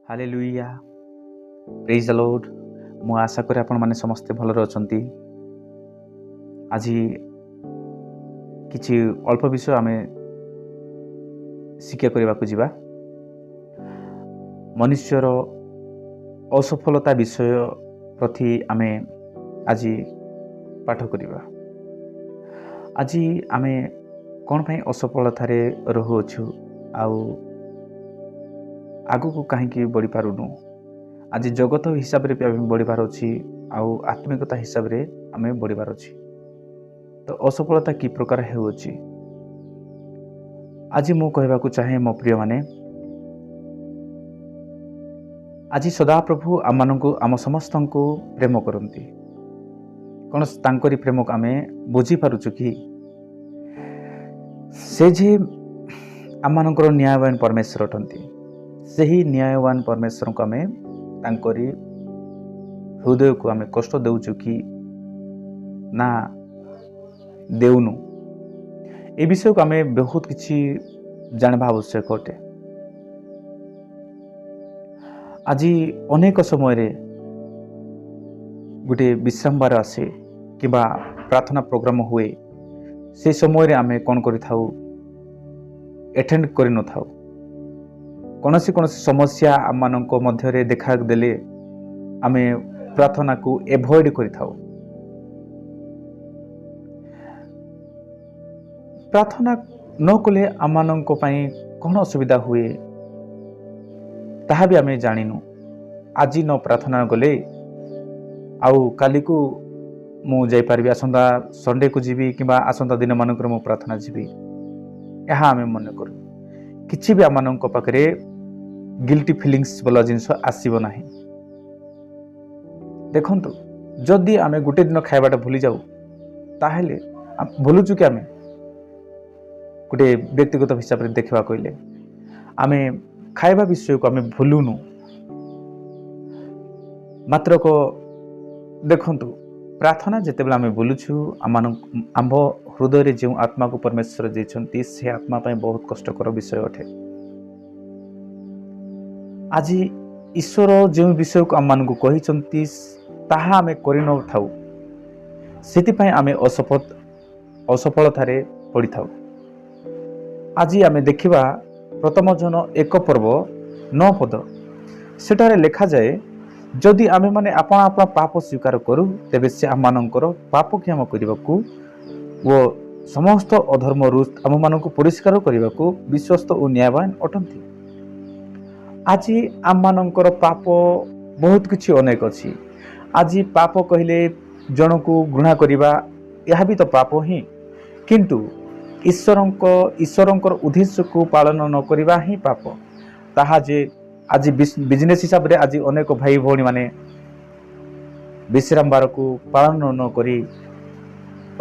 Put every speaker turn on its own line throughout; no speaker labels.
Hallelujah praise the Lord. मु आशा करी आपण माने समस्ते भलरे अछंती। आज किछि अल्प विषय आमे शिक्षा करबा को जिबा। मनुष्यर असफलता विषय प्रति आमे आज पाठ करबा। आज आमे कोन पई असफलतारे रहुछु आउ आगु को कहीं बढ़ी पारुनु। आज जगत हिसाब रे बढ़िबार अच्छी आउ आत्मिकता हिसाब रे आमे बढ़िबार अच्छी। तो असफलता कि प्रकार हेउछि आज मु कहबा को चाहे मो प्रिय माने, आज सदा प्रभु आम समस्त को प्रेम करती। कौन तांकरी प्रेम को आमे बुझी पारुछु कि से जे आमनकर न्यायवान परमेश्वर अटंती। सही न्यायवान परमेश्वर को आमे तांकरी हृदय को आमे कष्ट देउछु कि ना देउनु। ए विषय को आमे बहुत किछि जानबा आवश्यक अटे। आज अनेक समय रे गुटे विश्राम बार आसे किबा प्रार्थना प्रोग्राम हुए, से समय रे आमे कोन करि थाउ अटेंड करि न थाउ। कौनसी समस्या आम मध्य देखा देले आमे प्रार्थना को एभॉइड करि थाउ। प्रार्थना न कले आम कौन असुविधा हुए ताहा भी आमे जानिनु। आज न प्रार्थना गले आउ काली को मु जाई पारबी, आसंता संडे को जीवी किबा आसंता दिन मानकर मु प्रार्थना जीवी, यह आमे मन करू। किछि भी आम पाखरे गिल्टी फीलिंग्स वाला जिनस आसीबो नाही। देखंतु जदि आमे गुटे दिन खाइबाटा भूली जाऊ ताहेले भूलुचु कि आमे गुटे व्यक्तिगत हिसाब रे देखबा कइले आमे खाइबा विषय को आमे भूलुनु। मात्र को देखंतु प्रार्थना जेतेबेला आमे बोलुछु आम हृदय रे जे आत्मा को परमेश्वर देछंती से आत्मा पय बहुत कष्टकर विषय अटे। आज ईश्वर जो विषय को आम को कही ताहा आमे करि न थाउ, सेति आमे असफलतारे पड़ी थाउ। आज आमे देखिबा प्रथम जन 1 पर्व 9 पद सेटारे लिखा जाए, जदि आमे माने आपन आपन पाप स्वीकार करू तेबे से आम मानकर पाप क्षमा करबाकू वो समस्त अधर्म रूप आम मानक परिष्कार करबाकू विश्वस्त और न्यायवान अटंती। आज आम मानकर पाप बहुत किछि अनेक अछि। आज पाप कहले जन को घृणा करिबा, यह भी तो पाप ही। किंतु ईश्वरंकर उद्देश्य को पालन न करिबा ही पाप। ताहा जे आज बिजनेस हिसाब रे आज अनेक भाई भौणी माने विश्राम बार को पालन न करी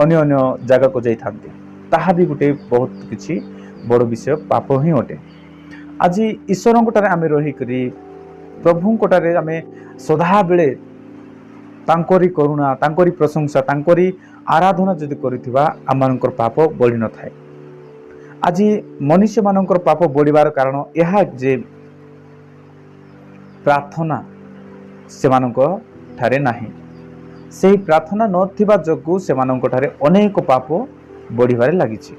अन्य अन्य जगह को जाई थांती, ताहा भी गुटे बहुत किछि बड़ विषय पाप ही अटे। आज ईश्वर कोटारे आमे रही करी प्रभु कोटारे आमे सदा बेले तांकरी करुणा तांकरी प्रशंसा तांकरी आराधना जदि करिथिबा आमानकर पाप बढ़ी न थाए। आज मनुष्य मानकर पाप बढ़िबार कारण यह जे प्रार्थना से मानक ठारे नाही। सेही प्रार्थना नथिबा जगु से मानक ठारे अनेक पाप बढ़िबारे लागिछि।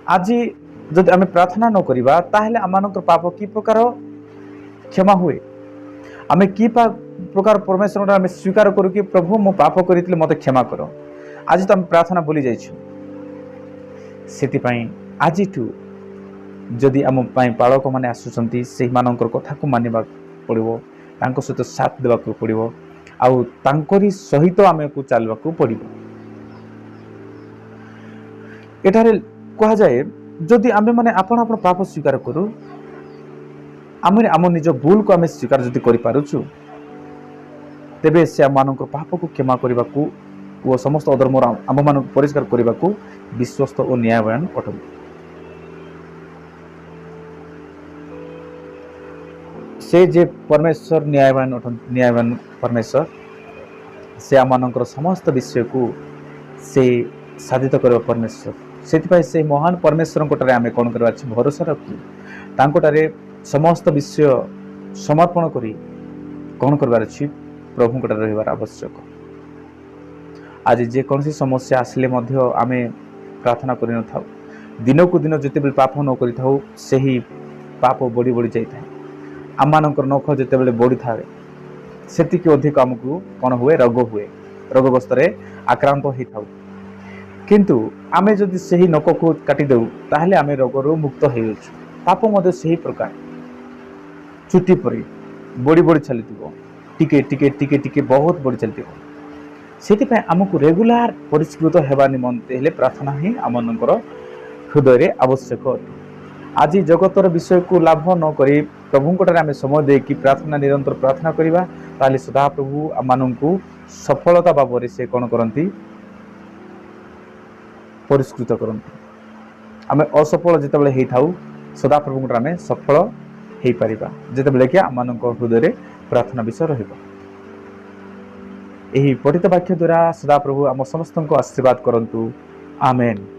आज जदि आमे प्रार्थना न करिबा ताहेले आमानकर पाप की प्रकार क्षमा हुए, आमे की प्रकार परमेश्वर आमे स्वीकार करू कि प्रभु मो पाप करितले मते क्षमा करो। आज तो आमे प्रार्थना बोली जाइछु। सेति पई आजिठु जदि आम पई पालक माने आसुचंती सेही मानकर कथा को मानिबा पड़िबो, तांको सहित साथ देबा को पड़िबो, आउ तांकरी सहित आमे को चालबा को पड़िबो। एठारे कहा जाए, जदि आमे माने आपन आपन पाप स्वीकार करू, आम निज भूल को आमे स्वीकार जदि करि पारुछु तेबे से आम मानकर पाप को क्षमा करबा को वो समस्त अधर्म आम मान परिष्कार करबा को विश्वस्त और न्यायवान अटंती। से जे परमेश्वर न्यायवान परमेश्वर से आम मानकर समस्त विषय को से साधित करबा परमेश्वर। सेतिपाई से महान परमेश्वर कोटारे आमे कोन करबा भरोसा रखू, तांकोटारे समस्त विषय ସମର୍ପଣ କରି କ'ଣ କରିବାର ଅଛି? ପ୍ରଭୁଙ୍କଠାରେ ରହିବାର ଆବଶ୍ୟକ। ଆଜି ଯେକୌଣସି ସମସ୍ୟା ଆସିଲେ ମଧ୍ୟ ଆମେ ପ୍ରାର୍ଥନା କରିନଥାଉ। ଦିନକୁ ଦିନ ଯେତେବେଳେ ପାପ ନ କରିଥାଉ, ସେହି ପାପ ବଢ଼ି ବଢ଼ି ଯାଇଥାଏ। ଆମମାନଙ୍କର ନଖ ଯେତେବେଳେ ବଢ଼ିଥାଏ, ସେତିକି ଅଧିକ ଆମକୁ କ'ଣ ହୁଏ? ରୋଗ ହୁଏ। ରୋଗଗ୍ରସ୍ତରେ ଆକ୍ରାନ୍ତ ହୋଇଥାଉ। କିନ୍ତୁ ଆମେ ଯଦି ସେହି ନଖକୁ କାଟିଦେଉ, ତାହେଲେ ଆମେ ରୋଗରୁ ମୁକ୍ତ ହୋଇଯାଉଛୁ। ପାପ ମଧ୍ୟ ସେହି ପ୍ରକାର ଚୁଟି ପରି ବଢ଼ି ବଢ଼ି ଚାଲିଥିବ, ଟିକେ ଟିକେ ଟିକେ ଟିକେ ବହୁତ ବଢ଼ି ଚାଲିଥିବ। ସେଥିପାଇଁ ଆମକୁ ରେଗୁଲାର ପରିଷ୍କୃତ ହେବା ନିମନ୍ତେ ହେଲେ ପ୍ରାର୍ଥନା ହିଁ ଆମମାନଙ୍କର ହୃଦୟରେ ଆବଶ୍ୟକ ଅଟେ। ଆଜି ଜଗତର ବିଷୟକୁ ଲାଭ ନ କରି ପ୍ରଭୁଙ୍କଠାରେ ଆମେ ସମୟ ଦେଇକି ପ୍ରାର୍ଥନା ନିରନ୍ତର ପ୍ରାର୍ଥନା କରିବା, ତାହେଲେ ସଦାପ୍ରଭୁ ଆମମାନଙ୍କୁ ସଫଳତା ଭାବରେ ସେ କ'ଣ କରନ୍ତି? ପରିଷ୍କୃତ କରନ୍ତି। ଆମେ ଅସଫଳ ଯେତେବେଳେ ହେଇଥାଉ, ସଦାପ୍ରଭୁଙ୍କଠାରେ ଆମେ ସଫଳ ହେଇପାରିବା, ଯେତେବେଳେ କି ଆମମାନଙ୍କ ହୃଦୟରେ ପ୍ରାର୍ଥନା ବିଷୟ ରହିବ। ଏହି ପଠିତ ବାକ୍ୟ ଦ୍ୱାରା ସଦାପ୍ରଭୁ ଆମ ସମସ୍ତଙ୍କୁ ଆଶୀର୍ବାଦ କରନ୍ତୁ। ଆମେନ୍।